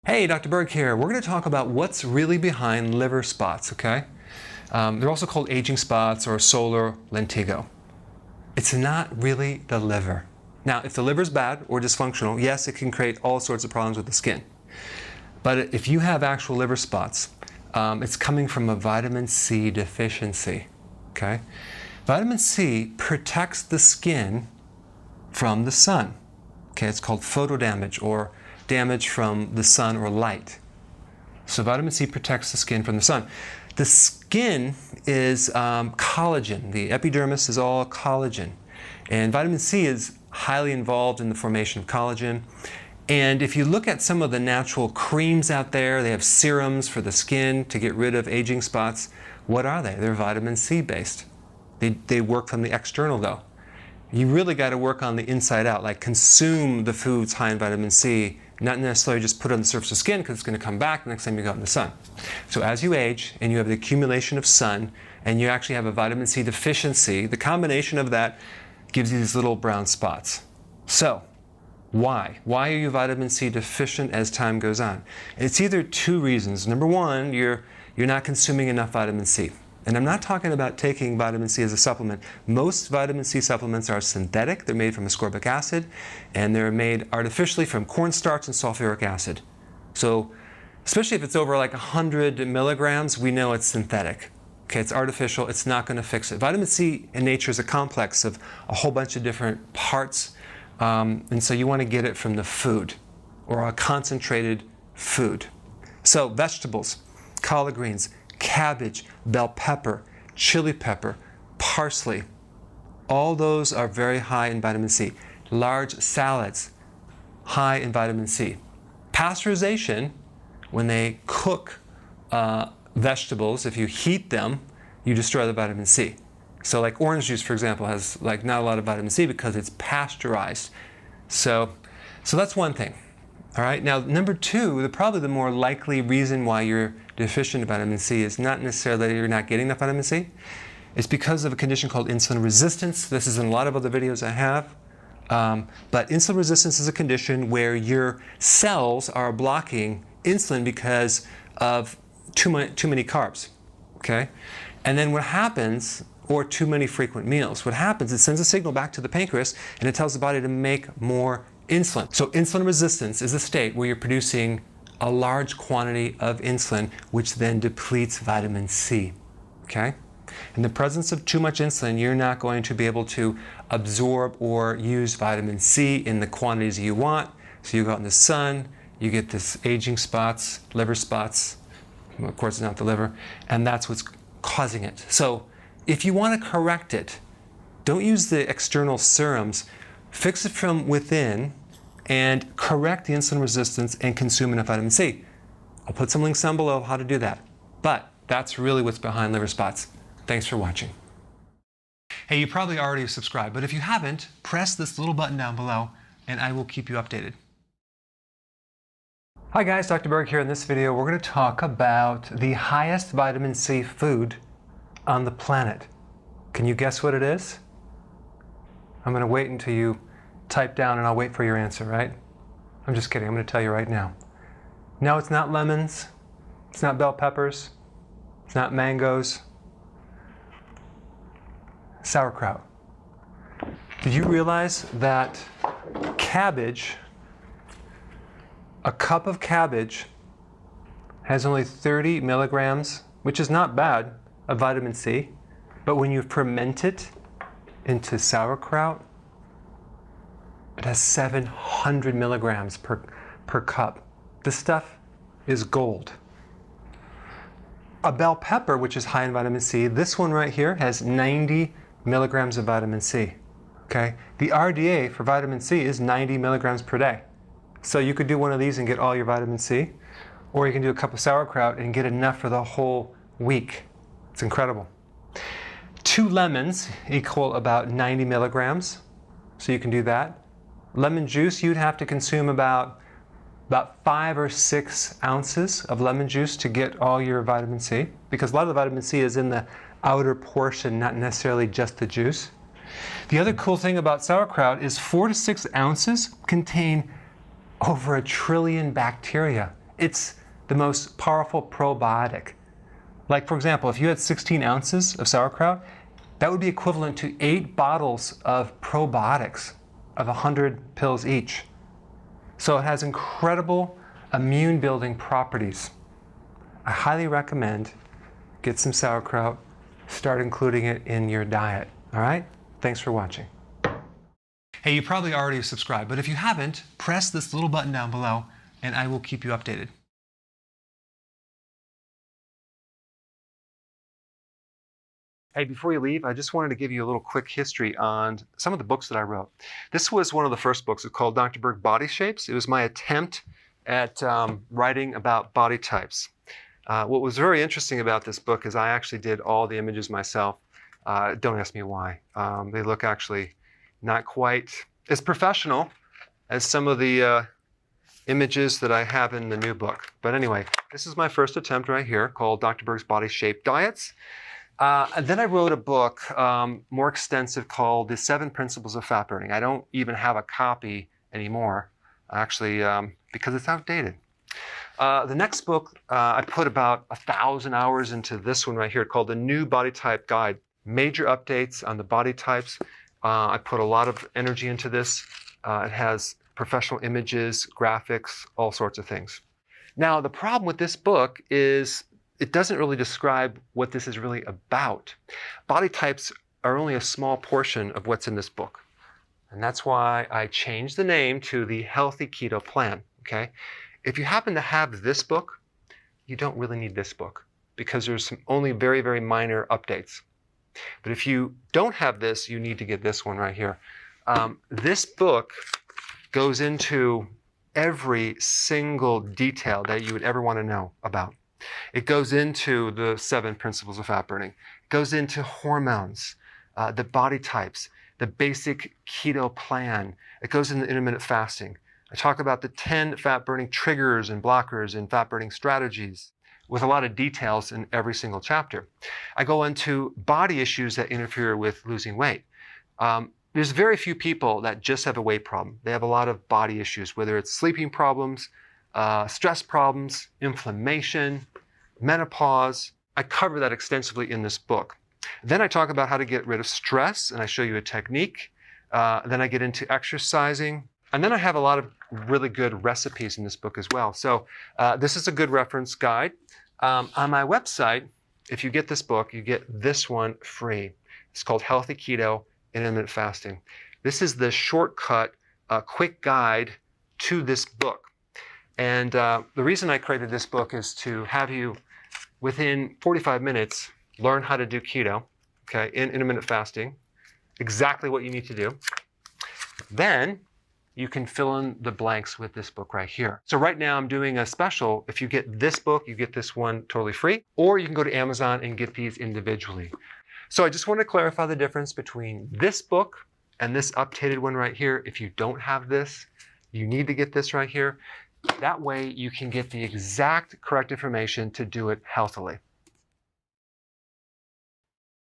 Hey, Dr. Berg here. We're going to talk about what's really behind liver spots, okay? They're also called aging spots or solar lentigo. It's not really the liver. Now, if the liver's bad or dysfunctional, yes, it can create all sorts of problems with the skin. But if you have actual liver spots, it's coming from a vitamin C deficiency, okay? Vitamin C protects the skin from the sun, okay? It's called photodamage or damage from the sun or light. So vitamin C protects the skin from the sun. The skin is collagen. The epidermis is all collagen. And vitamin C is highly involved in the formation of collagen. And if you look at some of the natural creams out there, they have serums for the skin to get rid of aging spots. What are they? They're vitamin C based. They work from the external though. You really got to work on the inside out, like consume the foods high in vitamin C, not necessarily just put it on the surface of the skin because it's going to come back the next time you go out in the sun. So as you age and you have the accumulation of sun and you actually have a vitamin C deficiency, the combination of that gives you these little brown spots. So why? Why are you vitamin C deficient as time goes on? It's either two reasons. Number one, you're not consuming enough vitamin C. And I'm not talking about taking vitamin C as a supplement. Most vitamin C supplements are synthetic. They're made from ascorbic acid, and they're made artificially from cornstarch and sulfuric acid. So, especially if it's over like 100 milligrams, we know it's synthetic. Okay, it's artificial. It's not going to fix it. Vitamin C in nature is a complex of a whole bunch of different parts, and so you want to get it from the food or a concentrated food. So, vegetables, collard greens, cabbage, bell pepper, chili pepper, parsley, all those are very high in vitamin C. Large salads, high in vitamin C. Pasteurization, when they cook vegetables, if you heat them, you destroy the vitamin C. So like orange juice, for example, has like not a lot of vitamin C because it's pasteurized. So that's one thing. All right, now number two, probably the more likely reason why you're deficient in vitamin C is not necessarily that you're not getting enough vitamin C. It's because of a condition called insulin resistance. This is in a lot of other videos I have. But insulin resistance is a condition where your cells are blocking insulin because of too many carbs, okay? And then what happens, or too many frequent meals, what happens, it sends a signal back to the pancreas and it tells the body to make more insulin. So insulin resistance is a state where you're producing a large quantity of insulin, which then depletes vitamin C, okay? In the presence of too much insulin, you're not going to be able to absorb or use vitamin C in the quantities you want. So you go out in the sun, you get this aging spots, liver spots, well, of course it's not the liver, and that's what's causing it. So if you want to correct it, don't use the external serums. Fix it from within and correct the insulin resistance and consume enough vitamin C. I'll put some links down below how to do that. But that's really what's behind liver spots. Thanks for watching. Hey, you probably already subscribed, but if you haven't, press this little button down below and I will keep you updated. Hi guys, Dr. Berg here. In this video, we're going to talk about the highest vitamin C food on the planet. Can you guess what it is? I'm going to wait until you type down and I'll wait for your answer, right? I'm just kidding. I'm going to tell you right now. No, it's not lemons. It's not bell peppers. It's not mangoes. Sauerkraut. Did you realize that cabbage, a cup of cabbage, has only 30 milligrams, which is not bad, of vitamin C, but when you ferment it into sauerkraut, it has 700 milligrams per cup. This stuff is gold. A bell pepper, which is high in vitamin C, this one right here has 90 milligrams of vitamin C. Okay? The RDA for vitamin C is 90 milligrams per day. So you could do one of these and get all your vitamin C, or you can do a cup of sauerkraut and get enough for the whole week. It's incredible. 2 lemons equal about 90 milligrams, so you can do that. Lemon juice, you'd have to consume about 5 or 6 ounces of lemon juice to get all your vitamin C, because a lot of the vitamin C is in the outer portion, not necessarily just the juice. The other cool thing about sauerkraut is 4 to 6 ounces contain over 1 trillion bacteria It's the most powerful probiotic. Like, for example, if you had 16 ounces of sauerkraut, that would be equivalent to 8 bottles of probiotics of 100 pills each. So it has incredible immune-building properties. I highly recommend get some sauerkraut, start including it in your diet. All right? Thanks for watching. Hey, you probably already subscribed, but if you haven't, press this little button down below and I will keep you updated. Hey, before you leave, I just wanted to give you a little quick history on some of the books that I wrote. This was one of the first books. It's called Dr. Berg Body Shapes. It was my attempt at writing about body types. What was very interesting about this book is I actually did all the images myself. Don't ask me why. They look actually not quite as professional as some of the images that I have in the new book. But anyway, this is my first attempt right here called Dr. Berg's Body Shape Diets. And then I wrote a book more extensive called The 7 Principles of Fat Burning. I don't even have a copy anymore, actually, because it's outdated. The next book, I put about 1,000 hours into this one right here called The New Body Type Guide. Major updates on the body types. I put a lot of energy into this. It has professional images, graphics, all sorts of things. Now, the problem with this book is it doesn't really describe what this is really about. Body types are only a small portion of what's in this book. And that's why I changed the name to the Healthy Keto Plan, okay? If you happen to have this book, you don't really need this book because there's only very, very minor updates. But if you don't have this, you need to get this one right here. This book goes into every single detail that you would ever want to know about. It goes into the 7 principles of fat burning. It goes into hormones, the body types, the basic keto plan. It goes into intermittent fasting. I talk about the 10 fat burning triggers and blockers and fat burning strategies with a lot of details in every single chapter. I go into body issues that interfere with losing weight. There's very few people that just have a weight problem. They have a lot of body issues, whether it's sleeping problems, stress problems, inflammation, menopause. I cover that extensively in this book. Then I talk about how to get rid of stress, and I show you a technique. Then I get into exercising. And then I have a lot of really good recipes in this book as well. So this is a good reference guide. On my website, if you get this book, you get this one free. It's called Healthy Keto and Intermittent Fasting. This is the shortcut, quick guide to this book. And the reason I created this book is to have you, within 45 minutes, learn how to do keto, okay, in intermittent fasting, exactly what you need to do. Then you can fill in the blanks with this book right here. So right now I'm doing a special. If you get this book, you get this one totally free, or you can go to Amazon and get these individually. So I just want to clarify the difference between this book and this updated one right here. If you don't have this, you need to get this right here. That way you can get the exact correct information to do it healthily.